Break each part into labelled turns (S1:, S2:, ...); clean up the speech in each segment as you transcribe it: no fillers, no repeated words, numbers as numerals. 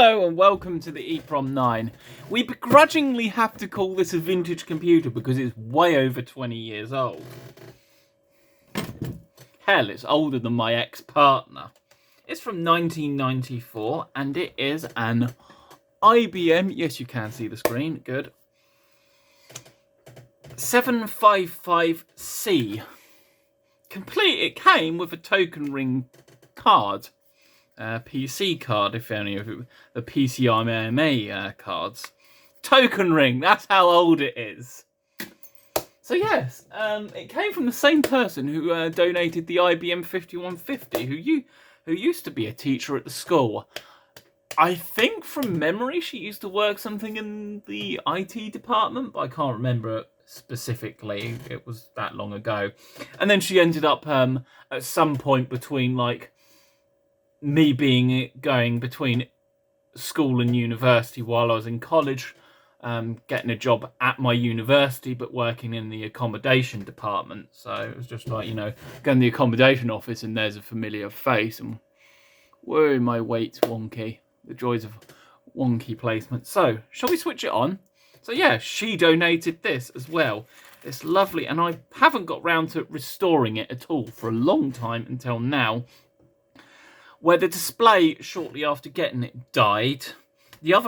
S1: Hello and welcome to the EEPROM 9. We begrudgingly have to call this a vintage computer because it's way over 20 years old. Hell, it's older than my ex-partner. It's from 1994 and it is an IBM, yes you can see the screen, good, 755C. It came with a token ring card. PC card, if any of it, the PCIMA cards. Token ring, that's how old it is. So yes, it came from the same person who donated the IBM 5150, who used to be a teacher at the school. I think from memory she used to work something in the IT department, but I can't remember specifically. It was that long ago. And then she ended up at some point between like me going between school and university while I was in college, getting a job at my university but working in the accommodation department. So it was just like, you know, go in the accommodation office and there's a familiar face and whoa, my weight's wonky. The joys of wonky placement. So shall we switch it on? So yeah, she donated this as well. It's lovely, and I haven't got round to restoring it at all for a long time until now, where the display shortly after getting it died. The other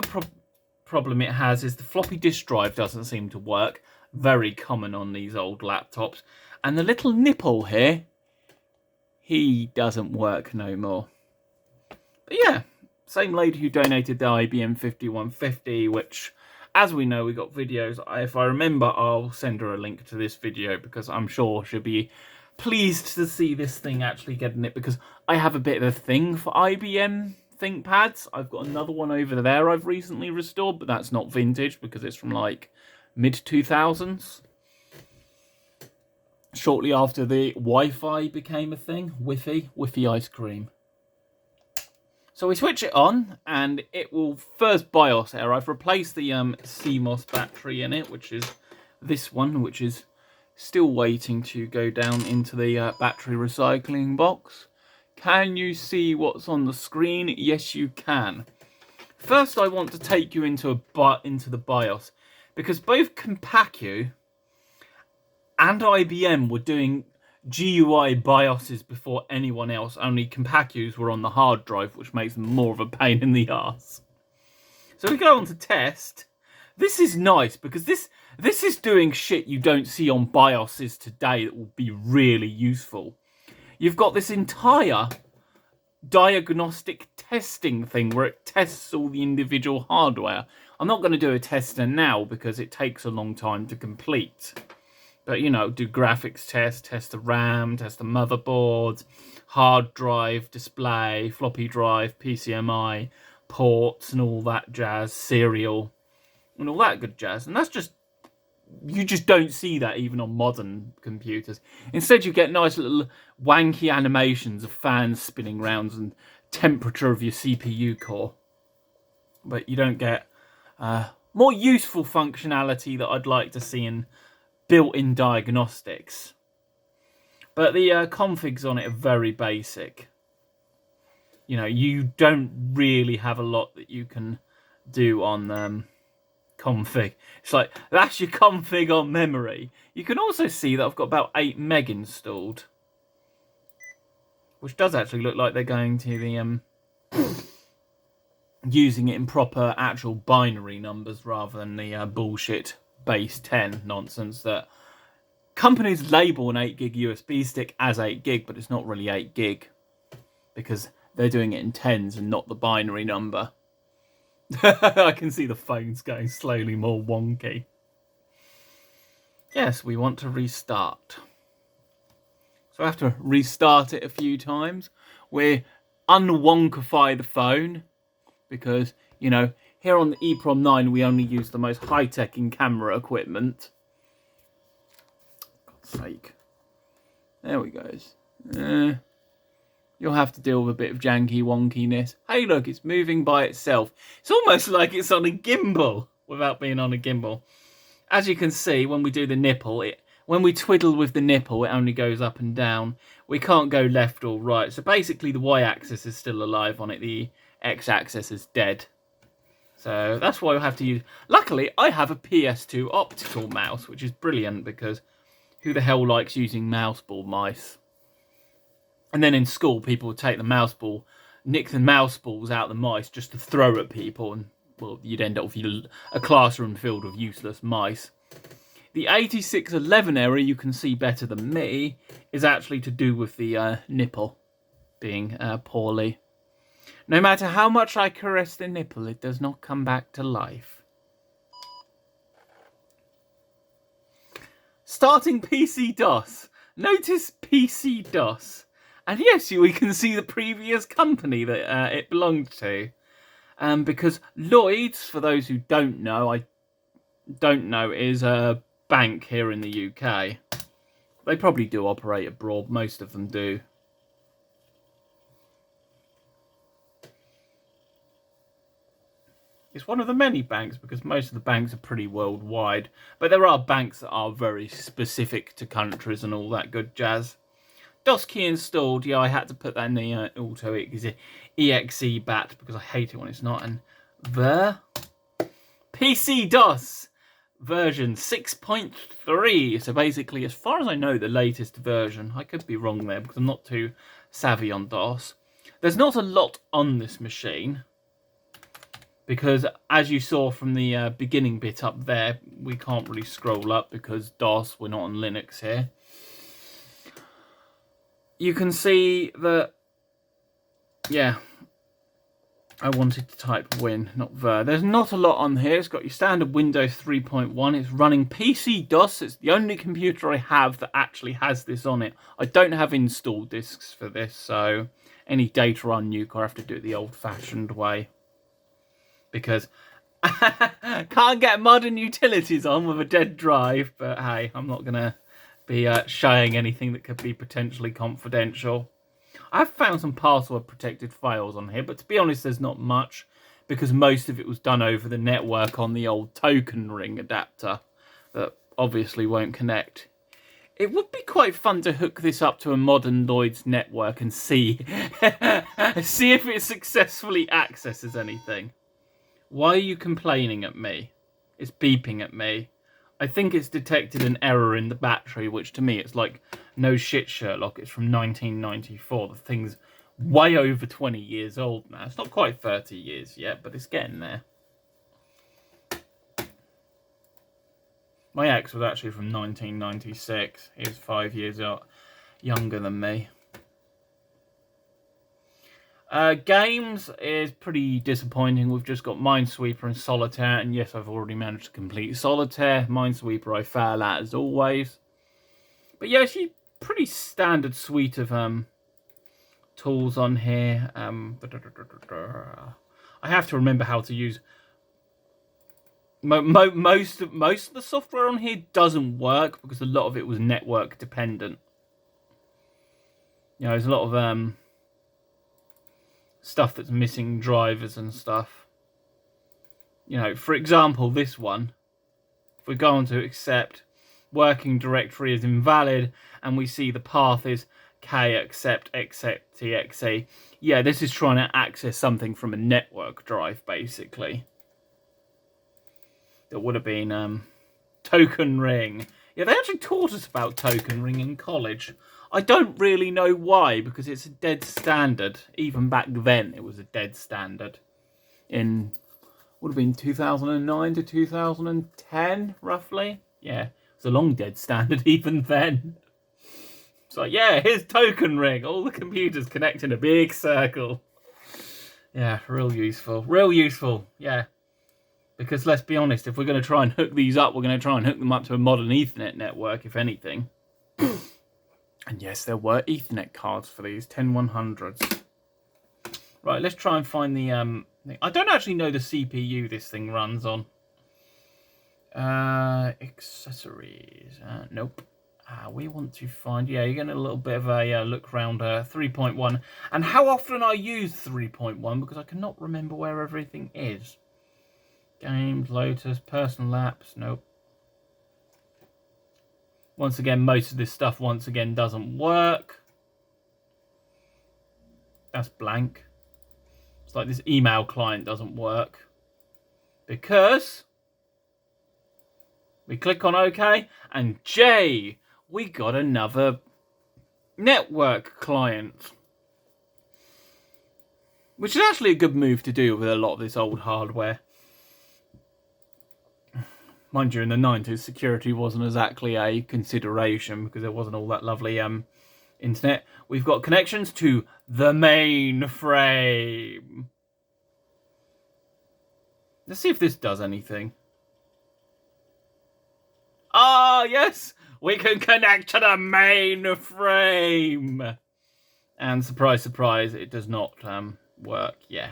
S1: problem it has is the floppy disk drive doesn't seem to work. Very common on these old laptops. And the little nipple here, he doesn't work no more. But yeah, same lady who donated the IBM 5150, which, as we know, we got videos. If I remember, I'll send her a link to this video because I'm sure she'll be pleased to see this thing actually getting it, because I have a bit of a thing for IBM ThinkPads. I've got another one over there I've recently restored, but that's not vintage because it's from like mid-2000s. Shortly after the Wi-Fi became a thing. Wi-Fi ice cream. So we switch it on and it will first BIOS error. I've replaced the CMOS battery in it, which is this one, which is still waiting to go down into the battery recycling box. Can you see what's on the screen? Yes, you can. First, I want to take you into the BIOS, because both Compaq and IBM were doing GUI BIOSes before anyone else. Only Compaq were on the hard drive, which makes them more of a pain in the arse. So we go on to test. This is nice because this is doing shit you don't see on BIOSes today that will be really useful. You've got this entire diagnostic testing thing where it tests all the individual hardware. I'm not going to do a tester now because it takes a long time to complete. But, you know, do graphics test the RAM, test the motherboard, hard drive, display, floppy drive, PCMI, ports and all that jazz, serial, and all that good jazz. And that's just, you just don't see that even on modern computers. Instead, you get nice little wanky animations of fans spinning round and temperature of your CPU core. But you don't get more useful functionality that I'd like to see in built-in diagnostics. But the configs on it are very basic. You know, you don't really have a lot that you can do on config. It's like, that's your config on memory. You can also see that I've got about 8 meg installed, which does actually look like they're going to the using it in proper actual binary numbers rather than the bullshit base 10 nonsense that companies label an 8 gig USB stick as 8 gig, but it's not really 8 gig because they're doing it in tens and not the binary number. I can see the phones going slowly more wonky. Yes, we want to restart. So I have to restart it a few times. We unwonkify the phone because, you know, here on the EEPROM 9 we only use the most high-tech in camera equipment. God's sake. There we go. You'll have to deal with a bit of janky wonkiness. Hey look, it's moving by itself. It's almost like it's on a gimbal without being on a gimbal. As you can see, when we do the nipple, when we twiddle with the nipple, it only goes up and down. We can't go left or right. So basically the Y-axis is still alive on it. The X-axis is dead. So that's why I have to use... Luckily, I have a PS2 optical mouse, which is brilliant because who the hell likes using mouse ball mice? And then in school, people would take the mouse ball, nick the mouse balls out of the mice just to throw at people, and well, you'd end up with a classroom filled with useless mice. The 8611 error, you can see better than me, is actually to do with the nipple being poorly. No matter how much I caress the nipple, it does not come back to life. Starting PC-DOS. Notice PC-DOS. And yes, we can see the previous company that it belonged to. Because Lloyds, for those who don't know, is a bank here in the UK. They probably do operate abroad. Most of them do. It's one of the many banks because most of the banks are pretty worldwide. But there are banks that are very specific to countries and all that good jazz. DOS key installed. Yeah, I had to put that in the auto exe bat because I hate it when it's not. And the PC DOS version 6.3. So basically, as far as I know, the latest version. I could be wrong there because I'm not too savvy on DOS. There's not a lot on this machine. Because, as you saw from the beginning bit up there, we can't really scroll up because DOS, we're not on Linux here. You can see that, yeah, I wanted to type win, not ver. There's not a lot on here. It's got your standard Windows 3.1. It's running PC-DOS. It's the only computer I have that actually has this on it. I don't have install disks for this, so any data on Nuke, I have to do it the old-fashioned way. Because can't get modern utilities on with a dead drive. But hey, I'm not going to be showing anything that could be potentially confidential. I've found some password protected files on here, but to be honest, there's not much. Because most of it was done over the network on the old token ring adapter. That obviously won't connect. It would be quite fun to hook this up to a modern Lloyd's network and see if it successfully accesses anything. Why are you complaining at me? It's beeping at me. I think it's detected an error in the battery, which to me it's like, no shit, Sherlock, it's from 1994. The thing's way over 20 years old now. It's not quite 30 years yet, but it's getting there. My ex was actually from 1996. He was 5 years younger than me. Games is pretty disappointing. We've just got Minesweeper and Solitaire, and yes, I've already managed to complete Solitaire. Minesweeper I fail at as always. But yeah, it's a pretty standard suite of tools on here. I have to remember how to use... Most of the software on here doesn't work because a lot of it was network dependent. You know, there's a lot of... stuff that's missing drivers and stuff. You know, for example, this one. If we go on to accept, working directory is invalid, and we see the path is k accept exe. Yeah, this is trying to access something from a network drive, basically. That would have been token ring. Yeah, they actually taught us about token ring in college. I don't really know why, because it's a dead standard. Even back then, it was a dead standard. In, would have been 2009 to 2010, roughly. Yeah, it was a long dead standard even then. So yeah, here's token ring. All the computers connect in a big circle. Yeah, real useful. Real useful, yeah. Because let's be honest, if we're going to try and hook these up, we're going to try and hook them up to a modern Ethernet network, if anything. And yes, there were Ethernet cards for these 10100s. Right, let's try and find the... I don't actually know the CPU this thing runs on. Accessories. Nope. We want to find... Yeah, you're getting a little bit of a look around 3.1. And how often I use 3.1, because I cannot remember where everything is. Games, Lotus, personal apps. Nope. Once again, most of this stuff, once again, doesn't work. That's blank. It's like this email client doesn't work. because we click on OK, and J, we got another network client. Which is actually a good move to do with a lot of this old hardware. Mind you, in the 90s, security wasn't exactly a consideration because there wasn't all that lovely internet. We've got connections to the mainframe. Let's see if this does anything. Ah, yes! We can connect to the mainframe! And surprise, surprise, it does not work. Yeah.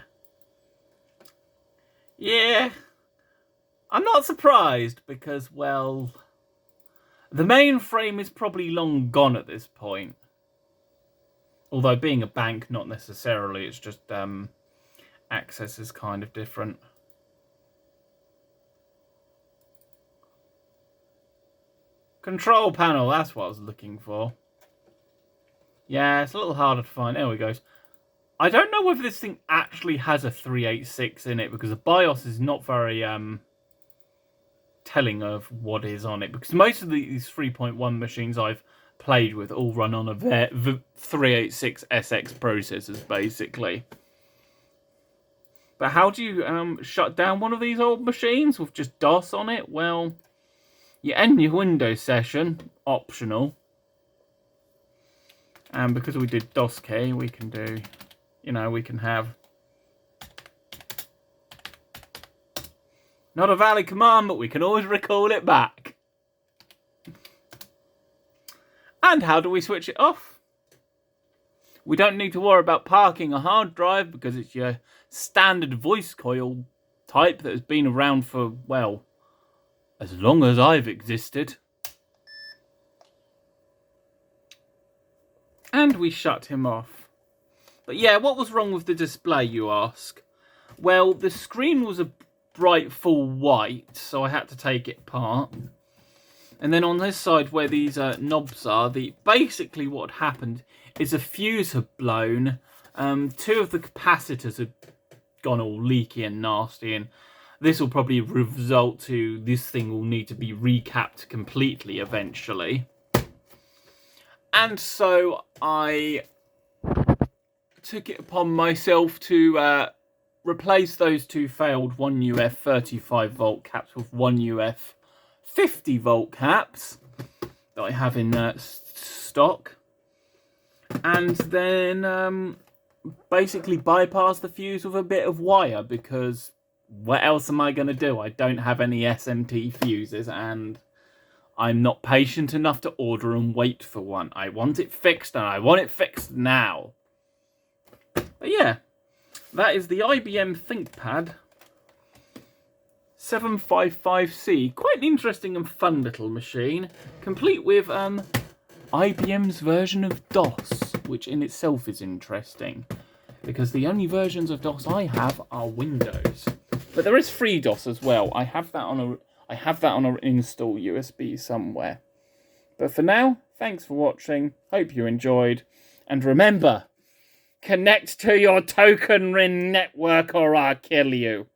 S1: Yeah. I'm not surprised because, well, the mainframe is probably long gone at this point. Although being a bank, not necessarily. It's just access is kind of different. Control panel, that's what I was looking for. Yeah, it's a little harder to find. There we go. I don't know whether this thing actually has a 386 in it because the BIOS is not very telling of what is on it. Because most of these 3.1 machines I've played with all run on a 386 SX processors, basically. But how do you shut down one of these old machines with just DOS on it? Well, you end your Windows session, optional. And because we did DOS key, we can do, we can have not a valid command, but we can always recall it back. And how do we switch it off? We don't need to worry about parking a hard drive because it's your standard voice coil type that has been around for, well, as long as I've existed. And we shut him off. But yeah, what was wrong with the display, you ask? Well, the screen was a bright full white, so I had to take it apart. And then on this side where these knobs are, basically what happened is a fuse had blown. Two of the capacitors had gone all leaky and nasty, and this will probably result to this thing will need to be recapped completely eventually. And so I took it upon myself to replace those two failed 1UF 35 volt caps with 1UF 50 volt caps that I have in stock. And then basically bypass the fuse with a bit of wire because what else am I going to do? I don't have any SMT fuses and I'm not patient enough to order and wait for one. I want it fixed and I want it fixed now. But yeah, that is the IBM ThinkPad 755C. Quite an interesting and fun little machine, complete with IBM's version of DOS, which in itself is interesting, because the only versions of DOS I have are Windows. But there is FreeDOS as well. I have that on an install USB somewhere. But for now, thanks for watching. Hope you enjoyed. And remember, connect to your token ring network or I'll kill you.